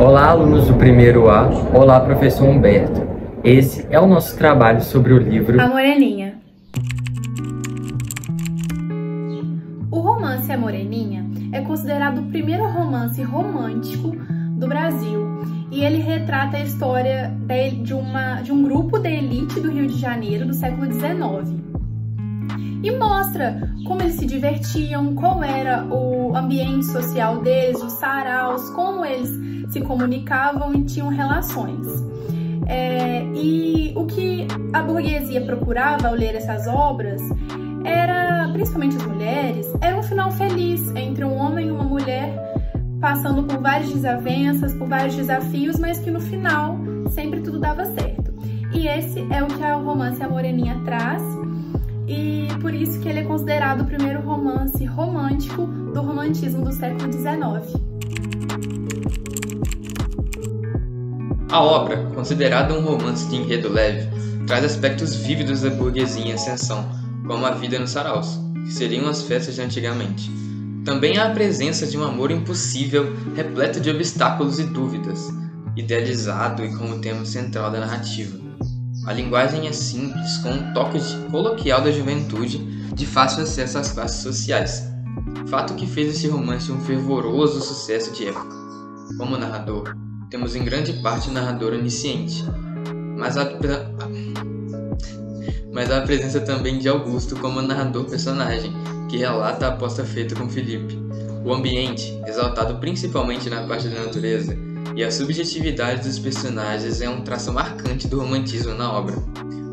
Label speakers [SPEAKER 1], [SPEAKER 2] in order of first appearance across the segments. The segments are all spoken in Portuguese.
[SPEAKER 1] Olá, alunos do primeiro A. Olá, professor Humberto. Esse é o nosso trabalho sobre o livro
[SPEAKER 2] A Moreninha. O romance A Moreninha é considerado o primeiro romance romântico do Brasil e ele retrata a história de um grupo da elite do Rio de Janeiro do século XIX. E mostra como eles se divertiam, qual era o ambiente social deles, os saraus, como eles se comunicavam e tinham relações. E o que a burguesia procurava ao ler essas obras era, principalmente as mulheres, era um final feliz entre um homem e uma mulher, passando por várias desavenças, por vários desafios, mas que no final sempre tudo dava certo. E esse é o que o romance A Moreninha traz, e por isso que ele é considerado o primeiro romance romântico do romantismo do século XIX.
[SPEAKER 3] A obra, considerada um romance de enredo leve, traz aspectos vívidos da burguesia em ascensão, como a vida nos saraus, que seriam as festas de antigamente. Também há a presença de um amor impossível, repleto de obstáculos e dúvidas, idealizado e como tema central da narrativa. A linguagem é simples, com um toque coloquial da juventude, de fácil acesso às classes sociais, fato que fez esse romance um fervoroso sucesso de época. Como narrador, temos em grande parte um narrador onisciente, mas há a presença também de Augusto como narrador-personagem, que relata a aposta feita com Felipe. O ambiente, exaltado principalmente na parte da natureza, e a subjetividade dos personagens é um traço marcante do romantismo na obra.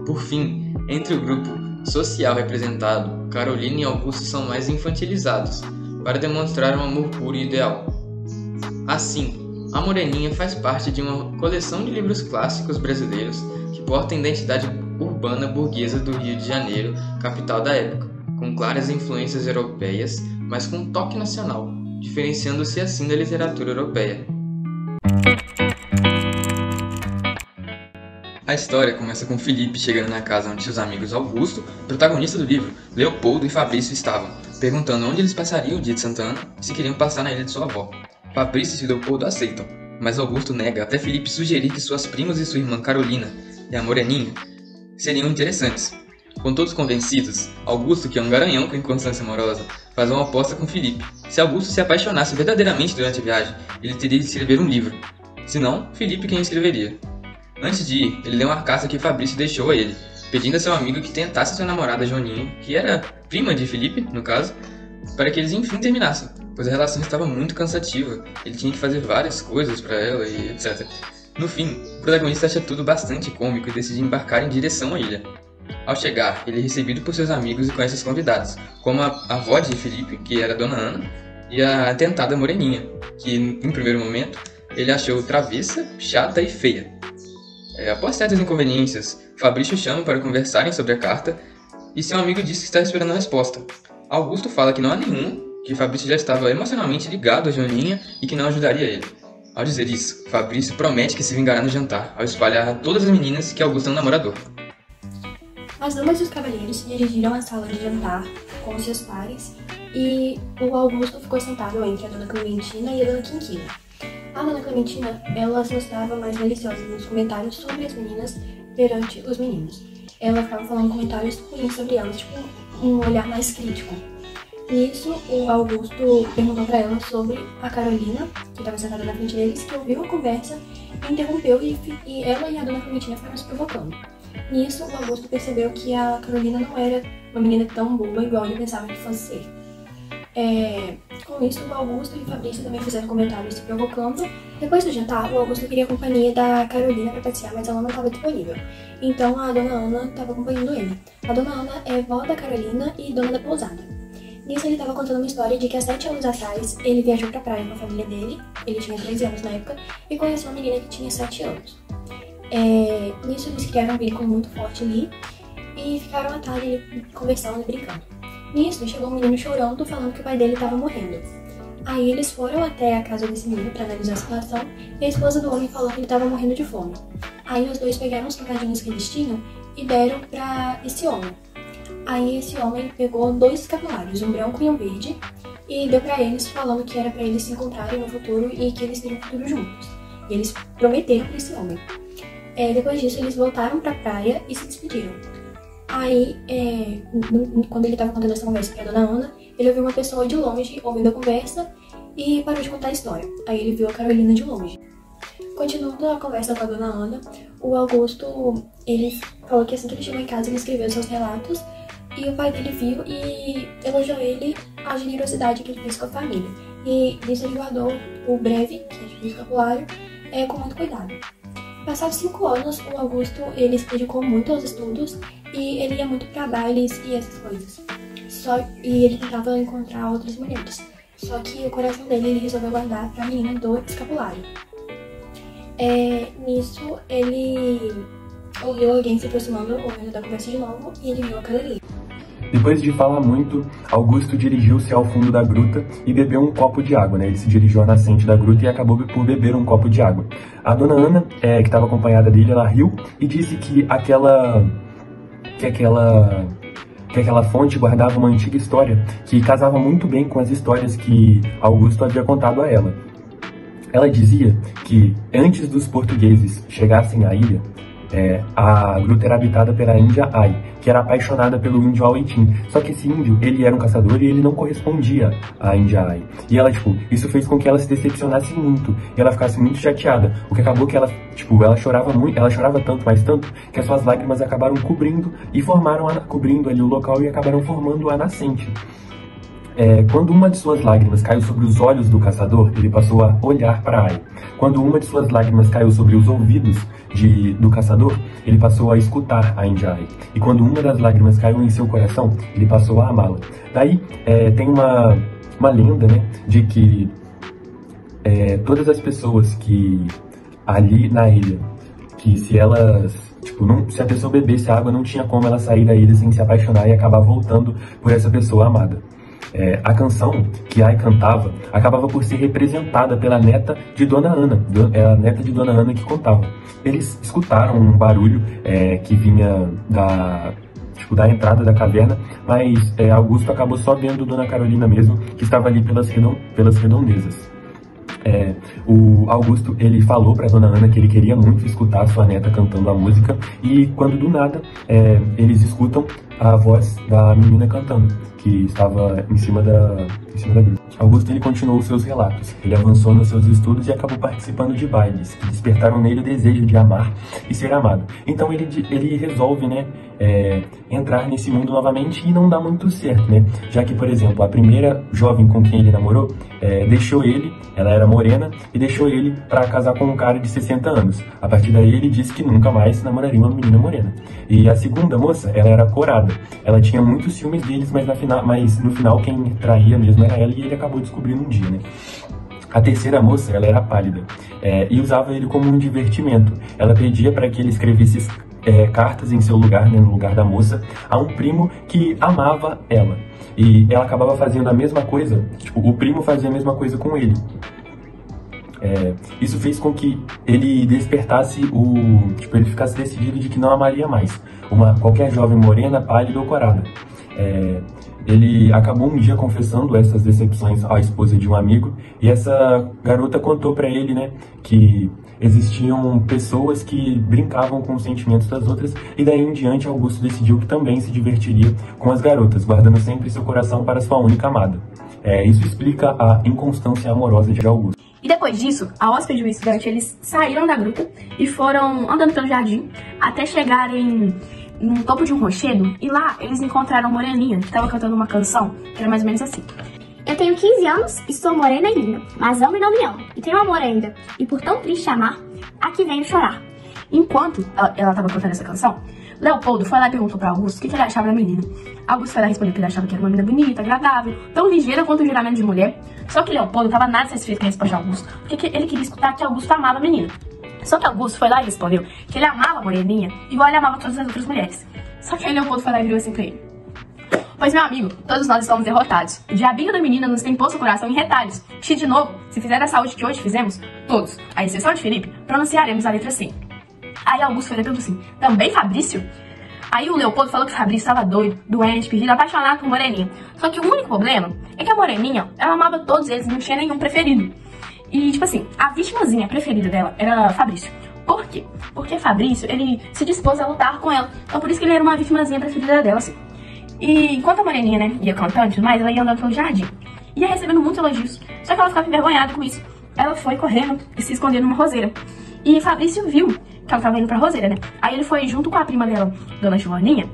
[SPEAKER 3] Por fim, entre o grupo social representado, Carolina e Augusto são mais infantilizados, para demonstrar um amor puro e ideal. Assim, A Moreninha faz parte de uma coleção de livros clássicos brasileiros que portam a identidade urbana burguesa do Rio de Janeiro, capital da época, com claras influências europeias, mas com um toque nacional, diferenciando-se assim da literatura europeia. A história começa com Felipe chegando na casa onde seus amigos Augusto, protagonista do livro, Leopoldo e Fabrício estavam, perguntando onde eles passariam o dia de Santa Ana e se queriam passar na ilha de sua avó. Fabrício e Leopoldo aceitam, mas Augusto nega até Felipe sugerir que suas primas e sua irmã Carolina e a Moreninha seriam interessantes. Com todos convencidos, Augusto, que é um garanhão com inconstância amorosa, faz uma aposta com Felipe. Se Augusto se apaixonasse verdadeiramente durante a viagem, ele teria de escrever um livro. Senão, Felipe quem escreveria. Antes de ir, ele deu uma carta que Fabrício deixou a ele, pedindo a seu amigo que tentasse sua namorada Joaninha, que era prima de Felipe, no caso, para que eles enfim terminassem, pois a relação estava muito cansativa, ele tinha que fazer várias coisas para ela e etc. No fim, o protagonista acha tudo bastante cômico e decide embarcar em direção à ilha. Ao chegar, ele é recebido por seus amigos e conhece os convidados, como a avó de Felipe, que era a Dona Ana, e a atentada Moreninha, que, em primeiro momento, ele achou travessa, chata e feia. Após certas inconveniências, Fabrício chama para conversarem sobre a carta e seu amigo diz que está esperando a resposta. Augusto fala que não há nenhum, que Fabrício já estava emocionalmente ligado a Joaninha e que não ajudaria ele. Ao dizer isso, Fabrício promete que se vingará no jantar, ao espalhar a todas as meninas que Augusto é um namorador.
[SPEAKER 4] As damas e os cavalheiros se dirigiram à sala de jantar com seus pares e o Augusto ficou sentado entre a Dona Clementina e a Dona Quinquina. A Dona Clementina, ela se mostrava mais maliciosa nos comentários sobre as meninas perante os meninos. Ela ficava falando comentários ruins sobre elas, tipo um olhar mais crítico. Nisso, o Augusto perguntou para ela sobre a Carolina, que estava sentada na frente deles, que ouviu a conversa e interrompeu e ela e a Dona Clementina ficaram se provocando. Nisso, o Augusto percebeu que a Carolina não era uma menina tão boba igual ele pensava que fosse ser. Com isso, o Augusto e o Fabrício também fizeram comentários se provocando. Depois do jantar, o Augusto queria a companhia da Carolina para passear, mas ela não estava disponível. Então a Dona Ana estava acompanhando ele. A Dona Ana é vó da Carolina e dona da pousada. Nisso, ele estava contando uma história de que há 7 anos atrás, ele viajou pra praia com a família dele, ele tinha 13 anos na época, e conheceu uma menina que tinha 7 anos. Nisso, eles criaram um vínculo muito forte ali, e ficaram à tarde conversando e brincando. Nisso, chegou um menino chorando, falando que o pai dele estava morrendo. Aí eles foram até a casa desse menino para analisar a situação, e a esposa do homem falou que ele estava morrendo de fome. Aí os dois pegaram os trocadinhos que eles tinham e deram pra esse homem. Aí esse homem pegou 2 escapulários, um branco e um verde, e deu pra eles falando que era pra eles se encontrarem no futuro e que eles teriam um futuro juntos. E eles prometeram pra esse homem. Depois disso, eles voltaram pra praia e se despediram. Aí, quando ele tava contando essa conversa pra Dona Ana, ele ouviu uma pessoa de longe ouvindo a conversa e parou de contar a história. Aí ele viu a Carolina de longe. Continuando a conversa com a Dona Ana, o Augusto, ele falou que assim que ele chegou em casa, ele escreveu seus relatos e o pai dele viu e elogiou ele a generosidade que ele fez com a família. E nisso ele guardou o breve, que é tipo um escapulário, com muito cuidado. Passados 5 anos, o Augusto, ele se dedicou muito aos estudos e ele ia muito pra bailes e essas coisas. E ele tentava encontrar outras mulheres. Só que o coração dele, ele resolveu guardar pra menina do escapulário. Nisso, ele ouviu alguém se aproximando, ouvindo da conversa de novo, e ele viu a Carolina.
[SPEAKER 5] Depois de falar muito, Augusto dirigiu-se ao fundo da gruta e bebeu um copo de água, né? Ele se dirigiu à nascente da gruta e acabou por beber um copo de água. A Dona Ana, que estava acompanhada dele, ela riu e disse que aquela fonte guardava uma antiga história que casava muito bem com as histórias que Augusto havia contado a ela. Ela dizia que antes dos portugueses chegassem à ilha, a gruta era habitada pela índia Ai, que era apaixonada pelo índio Auetim. Só que esse índio, ele era um caçador e ele não correspondia à índia Ai. E ela, isso fez com que ela se decepcionasse muito e ela ficasse muito chateada. O que acabou que ela chorava muito, ela chorava tanto, mas tanto, que as suas lágrimas acabaram cobrindo ali o local e acabaram formando a nascente. Quando uma de suas lágrimas caiu sobre os olhos do caçador, ele passou a olhar para Ai. Quando uma de suas lágrimas caiu sobre os ouvidos do caçador, ele passou a escutar a índia Ai. E quando uma das lágrimas caiu em seu coração, ele passou a amá-la. Daí tem uma lenda, né, de que todas as pessoas que ali na ilha, que se elas se a pessoa bebesse água, não tinha como ela sair da ilha sem se apaixonar e acabar voltando por essa pessoa amada. A canção que Ai cantava acabava por ser representada pela neta de Dona Ana, a neta de Dona Ana que contava. Eles escutaram um barulho que vinha da entrada da caverna, mas Augusto acabou só vendo Dona Carolina mesmo, que estava ali pelas redondezas. O Augusto, ele falou para Dona Ana que ele queria muito escutar sua neta cantando a música, e quando do nada eles escutam a voz da menina cantando, que estava em cima da gruta. Augusto, ele continuou seus relatos. Ele avançou nos seus estudos e acabou participando de bailes que despertaram nele o desejo de amar e ser amado. Então ele resolve, entrar nesse mundo novamente, e não dá muito certo, né? Já que, por exemplo, a primeira jovem com quem ele namorou deixou ele, ela era morena, e deixou ele para casar com um cara de 60 anos. A partir daí ele disse que nunca mais namoraria uma menina morena. E a segunda moça, ela era corada. Ela tinha muitos ciúmes deles, mas no final quem traía mesmo era ela, e ele acabou descobrindo um dia, né? A terceira moça, ela era pálida, e usava ele como um divertimento. Ela pedia para que ele escrevesse cartas em seu lugar, né, no lugar da moça, a um primo que amava ela. E ela acabava fazendo a mesma coisa, o primo fazia a mesma coisa com ele. Isso fez com que ele despertasse ele ficasse decidido de que não amaria mais qualquer jovem morena, pálida ou corada. Ele acabou um dia confessando essas decepções à esposa de um amigo, e essa garota contou para ele, né, que existiam pessoas que brincavam com os sentimentos das outras, e daí em diante Augusto decidiu que também se divertiria com as garotas, guardando sempre seu coração para sua única amada. Isso explica a inconstância amorosa de Augusto.
[SPEAKER 6] E depois disso, a hóspede e o estudante, eles saíram da gruta e foram andando pelo jardim até chegarem no topo de um rochedo, e lá eles encontraram Moreninha, que estava cantando uma canção que era mais ou menos assim:
[SPEAKER 7] eu tenho 15 anos e sou morena e linda, mas amo e não me amo, e tenho amor ainda, e por tão triste amar, aqui venho chorar.
[SPEAKER 6] Enquanto ela estava cantando essa canção, Leopoldo foi lá e perguntou para Augusto o que ele achava da menina. Augusto foi lá responder que ele achava que era uma menina bonita, agradável, tão ligeira quanto o juramento de mulher. Só que Leopoldo não estava nada satisfeito com a resposta de Augusto, porque ele queria escutar que Augusto amava a menina. Só que Augusto foi lá e respondeu que ele amava a Moreninha igual ele amava todas as outras mulheres. Só que aí Leopoldo foi lá e virou assim pra ele: pois, meu amigo, todos nós estamos derrotados. O diabinho da menina nos tem posto o coração em retalhos, que, de novo, se fizer a saúde que hoje fizemos, todos, à exceção de Felipe, pronunciaremos a letra C. Aí Augusto foi lá e perguntou assim: também Fabrício? Aí o Leopoldo falou que o Fabrício estava doido, doente, perdido, apaixonado por Moreninha. Só que o único problema é que a Moreninha, ela amava todos eles, não tinha nenhum preferido. E, tipo assim, a vítimazinha preferida dela era Fabrício. Por quê? Porque Fabrício, ele se dispôs a lutar com ela. Então, por isso que ele era uma vítimazinha preferida dela, assim. E enquanto a moreninha, né, ia cantando e tudo mais, ela ia andando pelo jardim. Ia recebendo muitos elogios. Só que ela ficava envergonhada com isso. Ela foi correndo e se escondeu numa roseira. E Fabrício viu que ela tava indo pra roseira, né? Aí ele foi junto com a prima dela, Dona Joaninha,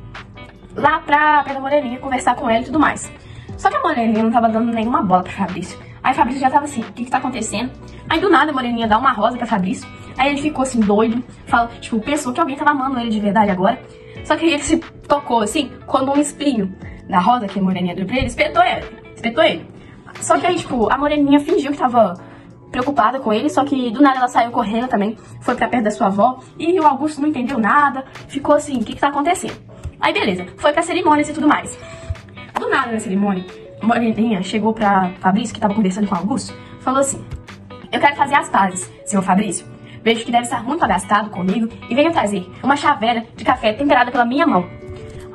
[SPEAKER 6] lá pra perto da moreninha, conversar com ela e tudo mais. Só que a moreninha não tava dando nenhuma bola pra Fabrício. Aí Fabrício já tava assim, o que tá acontecendo? Aí do nada a moreninha dá uma rosa pra Fabrício. Aí ele ficou assim, doido. Fala, tipo, pensou que alguém tava amando ele de verdade agora. Só que aí ele se tocou assim, quando um espinho da rosa que a moreninha deu pra ele, espetou ele. Só que aí, tipo, a moreninha fingiu que tava preocupada com ele, só que do nada ela saiu correndo também, foi pra perto da sua avó, e o Augusto não entendeu nada, ficou assim, o que tá acontecendo? Aí beleza, foi pra cerimônias e tudo mais. Do nada na cerimônia, a moreninha chegou pra Fabrício, que tava conversando com o Augusto, falou assim, eu quero fazer as pazes, senhor Fabrício. Vejo que deve estar muito agastado comigo e venho trazer uma chavera de café temperada pela minha mão.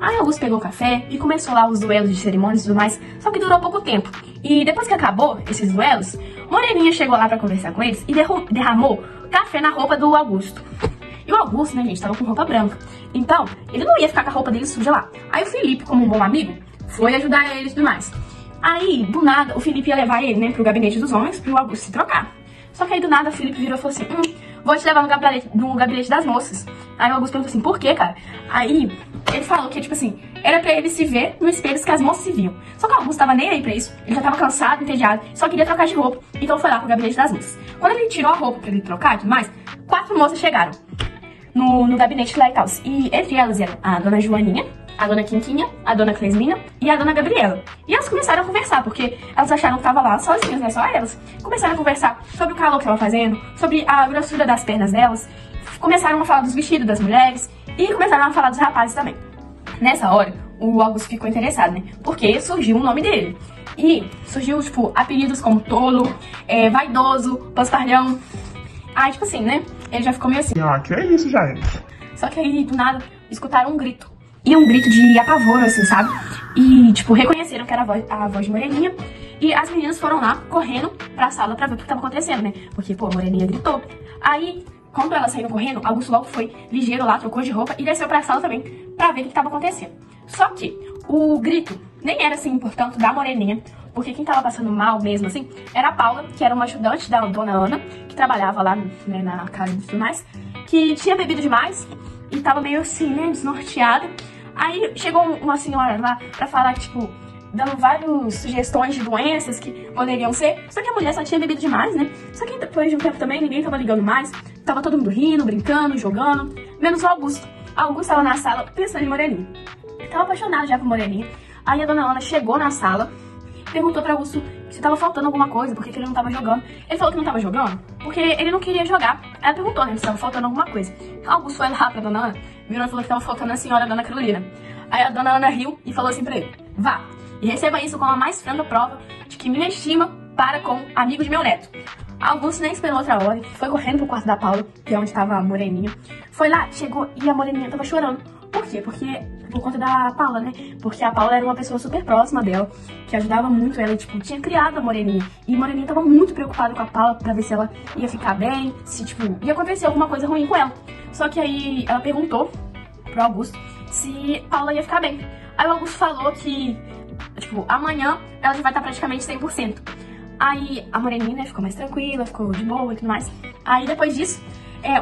[SPEAKER 6] Aí Augusto pegou o café e começou lá os duelos de cerimônias e tudo mais, só que durou pouco tempo. E depois que acabou esses duelos, Moreninha chegou lá pra conversar com eles e derramou café na roupa do Augusto. E o Augusto, né, gente, tava com roupa branca. Então, ele não ia ficar com a roupa dele suja lá. Aí o Felipe, como um bom amigo, foi ajudar ele e tudo mais. Aí, do nada, o Felipe ia levar ele, né, pro gabinete dos homens, pro Augusto se trocar. Só que aí, do nada, o Felipe virou e falou assim, vou te levar no gabinete das moças. Aí o Augusto perguntou assim, por quê, cara? Aí, ele falou que, tipo assim, era pra ele se ver no espelho que as moças se viam. Só que o Augusto tava nem aí pra isso. Ele já tava cansado, entediado, só queria trocar de roupa. Então foi lá pro gabinete das moças. Quando ele tirou a roupa pra ele trocar e tudo mais, 4 moças chegaram no gabinete lá e tal. E entre elas eram a Dona Joaninha, a Dona Quinquinha, a Dona Clesmina e a Dona Gabriela. E elas começaram a conversar, porque elas acharam que tava lá sozinhas, né? Só elas. Começaram a conversar sobre o calor que tava fazendo, sobre a grossura das pernas delas. Começaram a falar dos vestidos das mulheres e começaram a falar dos rapazes também. Nessa hora, o Augusto ficou interessado, né? Porque surgiu o nome dele. E surgiu, tipo, apelidos como tolo, vaidoso, paspalhão. Aí, tipo assim, né? Ele já ficou meio assim.
[SPEAKER 8] Ah, que é isso, gente?
[SPEAKER 6] Só que aí, do nada, escutaram um grito. E um grito de apavoro, assim, sabe? E, tipo, reconheceram que era a voz de Moreninha. E as meninas foram lá, correndo pra sala pra ver o que tava acontecendo, né? Porque, pô, a Moreninha gritou. Aí, quando elas saíram correndo, Augusto logo foi ligeiro lá, trocou de roupa e desceu pra sala também pra ver o que tava acontecendo. Só que o grito nem era, assim, importante da Moreninha, porque quem tava passando mal mesmo, assim, era a Paula, que era uma ajudante da Dona Ana, que trabalhava lá, né, na casa e tudo mais, que tinha bebido demais e tava meio assim, né, desnorteada. Aí chegou uma senhora lá pra falar, tipo, dando várias sugestões de doenças que poderiam ser. Só que a mulher só tinha bebido demais, né? Só que depois de um tempo também, ninguém tava ligando mais. Tava todo mundo rindo, brincando, jogando. Menos o Augusto. Augusto tava na sala pensando em Moreninha. Tava apaixonado já por Moreninha. Aí a Dona Ana chegou na sala, perguntou pra Augusto se tava faltando alguma coisa, porque ele não tava jogando. Ele falou que não tava jogando porque ele não queria jogar. Ela perguntou, né, se tava faltando alguma coisa. Augusto foi lá pra Dona Ana, virou e falou que tava faltando a senhora Dona Carolina. Aí a Dona Ana riu e falou assim pra ele, vá, e receba isso como a mais franca prova de que minha estima para com amigo de meu neto. Augusto nem esperou outra hora, foi correndo pro quarto da Paula, que é onde tava a Moreninha. Foi lá, chegou e a Moreninha tava chorando. Por quê? Porque, por conta da Paula, né? Porque a Paula era uma pessoa super próxima dela, que ajudava muito ela, tipo, tinha criado a Moreninha. E a Moreninha tava muito preocupada com a Paula pra ver se ela ia ficar bem, se, tipo, ia acontecer alguma coisa ruim com ela. Só que aí ela perguntou pro Augusto se Paula ia ficar bem. Aí o Augusto falou que, tipo, amanhã ela já vai estar praticamente 100%. Aí a Moreninha, né, ficou mais tranquila, ficou de boa e tudo mais. Aí depois disso,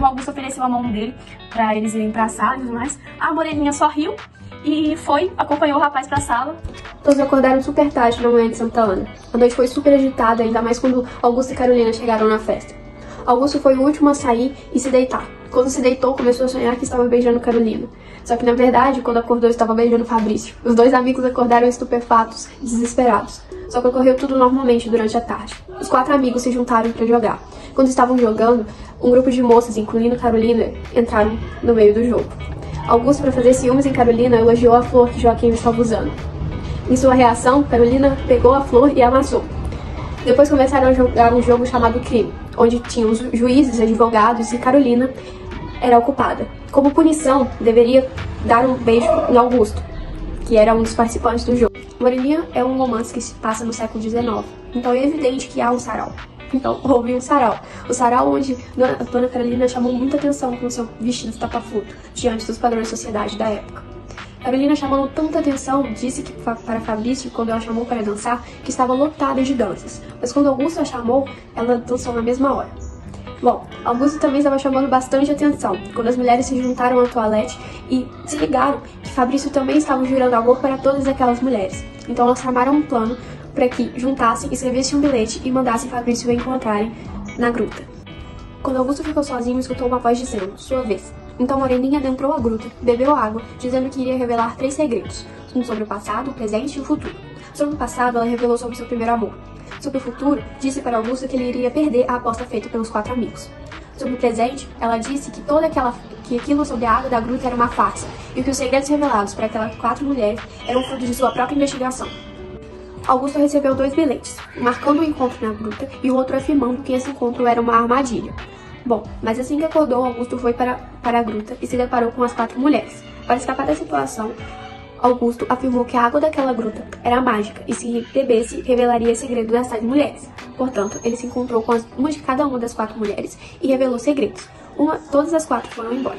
[SPEAKER 6] o Augusto ofereceu a mão dele pra eles irem pra sala e tudo mais. A Moreninha só riu e acompanhou o rapaz pra sala.
[SPEAKER 4] Todos acordaram super tarde na manhã de Santa Ana. A noite foi super agitada, ainda mais quando Augusto e Carolina chegaram na festa. Augusto foi o último a sair e se deitar. Quando se deitou, começou a sonhar que estava beijando Carolina. Só que, na verdade, quando acordou, estava beijando Fabrício. Os dois amigos acordaram estupefatos e desesperados. Só que ocorreu tudo normalmente durante a tarde. Os 4 amigos se juntaram para jogar. Quando estavam jogando, um grupo de moças, incluindo Carolina, entraram no meio do jogo. Augusto, para fazer ciúmes em Carolina, elogiou a flor que Joaquim estava usando. Em sua reação, Carolina pegou a flor e amassou. Depois começaram a jogar um jogo chamado Crime, onde tinham os juízes, advogados e Carolina era a culpada. Como punição, deveria dar um beijo em Augusto, que era um dos participantes do jogo. Moreninha é um romance que se passa no século XIX, então é evidente que há um sarau. Então houve um sarau. O sarau onde Dona Carolina chamou muita atenção com seu vestido estapafúrdio diante dos padrões de sociedade da época. Carolina, chamando tanta atenção, disse que para Fabrício, quando ela chamou para dançar, que estava lotada de danças. Mas quando Augusto a chamou, ela dançou na mesma hora. Bom, Augusto também estava chamando bastante atenção, quando as mulheres se juntaram à toalete e se ligaram que Fabrício também estava jurando amor para todas aquelas mulheres. Então elas tramaram um plano para que juntassem, escrevessem um bilhete e mandassem Fabrício encontrarem na gruta. Quando Augusto ficou sozinho, escutou uma voz dizendo, sua vez. Então Moreninha adentrou a gruta, bebeu água, dizendo que iria revelar 3 segredos, um sobre o passado, o presente e o futuro. Sobre o passado, ela revelou sobre seu primeiro amor. Sobre o futuro, disse para Augusto que ele iria perder a aposta feita pelos 4 amigos. Sobre o presente, ela disse que aquilo sobre a água da gruta era uma farsa, e que os segredos revelados para aquelas 4 mulheres eram fruto de sua própria investigação. Augusto recebeu 2 bilhetes, marcando o encontro na gruta e o outro afirmando que esse encontro era uma armadilha. Bom, mas assim que acordou, Augusto foi para a gruta e se deparou com as 4 mulheres. Para escapar da situação, Augusto afirmou que a água daquela gruta era mágica e se bebesse, revelaria o segredo dessas mulheres. Portanto, ele se encontrou com uma de cada uma das 4 mulheres e revelou segredos. Todas as 4 foram embora.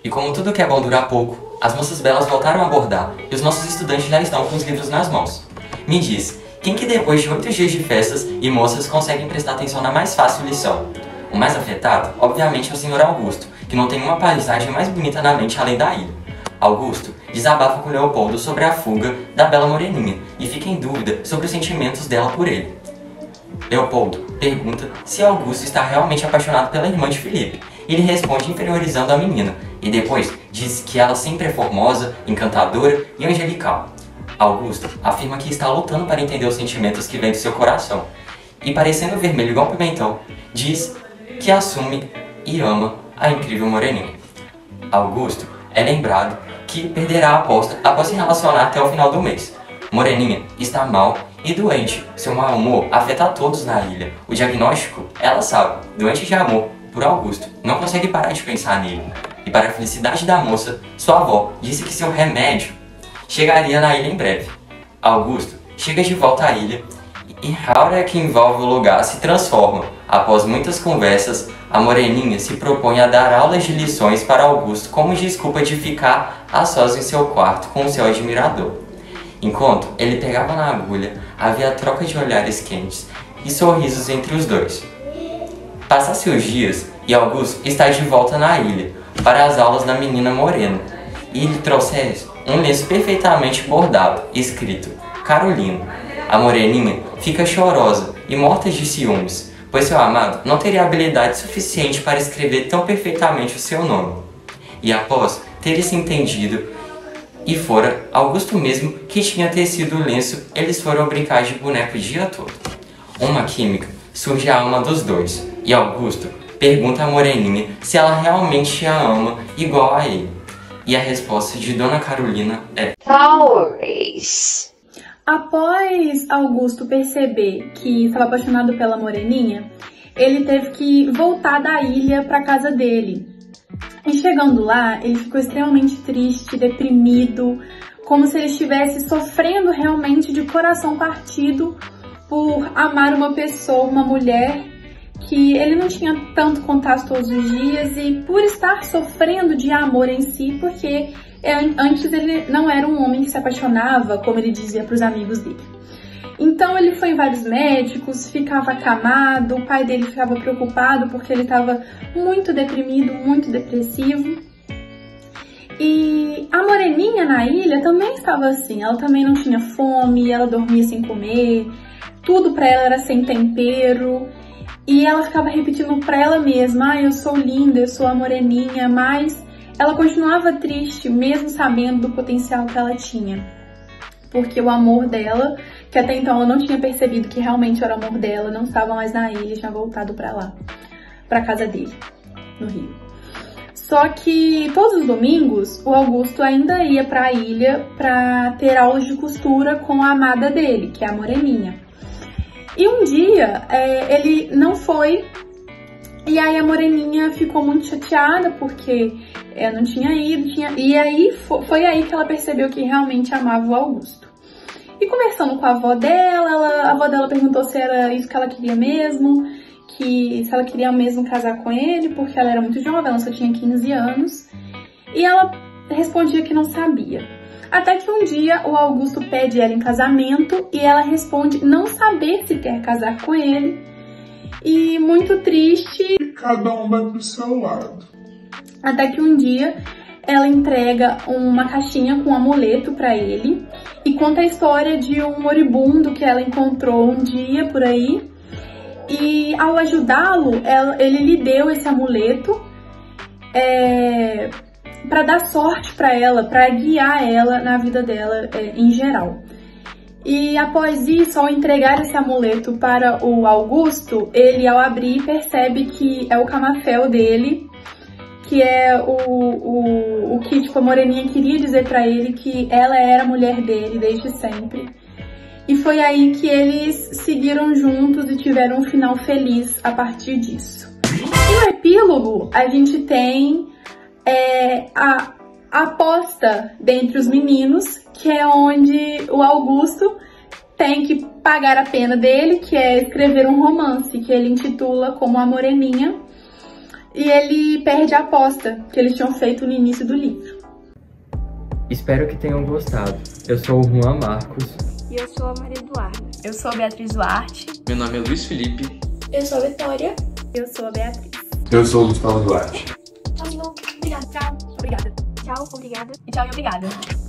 [SPEAKER 1] E como tudo que é bom dura pouco, as moças belas voltaram a abordar e os nossos estudantes já estão com os livros nas mãos. Me diz, quem que depois de 8 dias de festas e moças conseguem prestar atenção na mais fácil lição? O mais afetado, obviamente, é o Sr. Augusto, que não tem uma paisagem mais bonita na mente além da ilha. Augusto desabafa com Leopoldo sobre a fuga da bela Moreninha e fica em dúvida sobre os sentimentos dela por ele. Leopoldo pergunta se Augusto está realmente apaixonado pela irmã de Felipe. Ele responde inferiorizando a menina e depois diz que ela sempre é formosa, encantadora e angelical. Augusto afirma que está lutando para entender os sentimentos que vêm do seu coração e, parecendo vermelho igual pimentão, diz que assume e ama a incrível Moreninha. Augusto é lembrado que perderá a aposta após se relacionar até o final do mês. Moreninha está mal e doente. Seu mau humor afeta a todos na ilha. O diagnóstico, ela sabe, doente de amor por Augusto. Não consegue parar de pensar nele. E para a felicidade da moça, sua avó disse que seu remédio chegaria na ilha em breve. Augusto chega de volta à ilha e a aura que envolve o lugar se transforma. Após muitas conversas, a Moreninha se propõe a dar aulas de lições para Augusto como desculpa de ficar a sós em seu quarto com o seu admirador. Enquanto ele pegava na agulha, havia troca de olhares quentes e sorrisos entre os dois. Passa-se os dias e Augusto está de volta na ilha para as aulas da menina morena e lhe trouxe um lenço perfeitamente bordado, escrito Carolina. A Moreninha fica chorosa e morta de ciúmes, pois seu amado não teria habilidade suficiente para escrever tão perfeitamente o seu nome. E após terem se entendido, e fora Augusto mesmo que tinha tecido o lenço, eles foram brincar de boneco o dia todo. Uma química surge a alma dos dois, e Augusto pergunta a Moreninha se ela realmente a ama igual a ele. E a resposta de Dona Carolina é...
[SPEAKER 2] Talvez. Após Augusto perceber que estava apaixonado pela Moreninha, ele teve que voltar da ilha para casa dele. E chegando lá, ele ficou extremamente triste, deprimido, como se ele estivesse sofrendo realmente de coração partido por amar uma pessoa, uma mulher que ele não tinha tanto contato todos os dias e por estar sofrendo de amor em si, porque antes ele não era um homem que se apaixonava, como ele dizia para os amigos dele. Então ele foi em vários médicos, ficava acamado, o pai dele ficava preocupado porque ele estava muito deprimido, muito depressivo. E a Moreninha na ilha também estava assim, ela também não tinha fome, ela dormia sem comer, tudo para ela era sem tempero. E ela ficava repetindo para ela mesma, eu sou linda, eu sou a Moreninha, mas ela continuava triste, mesmo sabendo do potencial que ela tinha. Porque o amor dela, que até então ela não tinha percebido que realmente era o amor dela, não estava mais na ilha, tinha voltado para lá, para casa dele, no Rio. Só que todos os domingos, o Augusto ainda ia para a ilha para ter aulas de costura com a amada dele, que é a Moreninha. E um dia ele não foi, e aí a Moreninha ficou muito chateada porque eu não tinha ido, e aí foi aí que ela percebeu que realmente amava o Augusto. E conversando com a avó dela, a avó dela perguntou se era isso que ela queria mesmo, que se ela queria mesmo casar com ele, porque ela era muito jovem, ela só tinha 15 anos. E ela respondia que não sabia. Até que um dia o Augusto pede ela em casamento e ela responde não saber se quer casar com ele. E muito triste,
[SPEAKER 8] cada um vai pro seu lado.
[SPEAKER 2] Até que um dia ela entrega uma caixinha com um amuleto pra ele e conta a história de um moribundo que ela encontrou um dia por aí. E ao ajudá-lo, ele lhe deu esse amuleto para dar sorte para ela, para guiar ela na vida dela em geral. E após isso, ao entregar esse amuleto para o Augusto, ele ao abrir percebe que é o camafeu dele, que é o que tipo, a moreninha queria dizer para ele que ela era a mulher dele desde sempre. E foi aí que eles seguiram juntos e tiveram um final feliz a partir disso. E no epílogo, a gente tem a aposta dentre os meninos, que é onde o Augusto tem que pagar a pena dele, que é escrever um romance, que ele intitula como A Moreninha, e ele perde a aposta que eles tinham feito no início do livro.
[SPEAKER 9] Espero que tenham gostado. Eu sou o Juan Marcos.
[SPEAKER 4] E eu sou a Maria Eduarda.
[SPEAKER 6] Eu sou a Beatriz Duarte.
[SPEAKER 3] Meu nome é Luiz Felipe.
[SPEAKER 4] Eu sou a Vitória.
[SPEAKER 2] Eu sou a Beatriz.
[SPEAKER 8] Eu sou o Gustavo Duarte.
[SPEAKER 4] Tchau, obrigada.
[SPEAKER 6] Tchau, obrigada.
[SPEAKER 4] Tchau, obrigada.
[SPEAKER 6] E tchau e obrigada.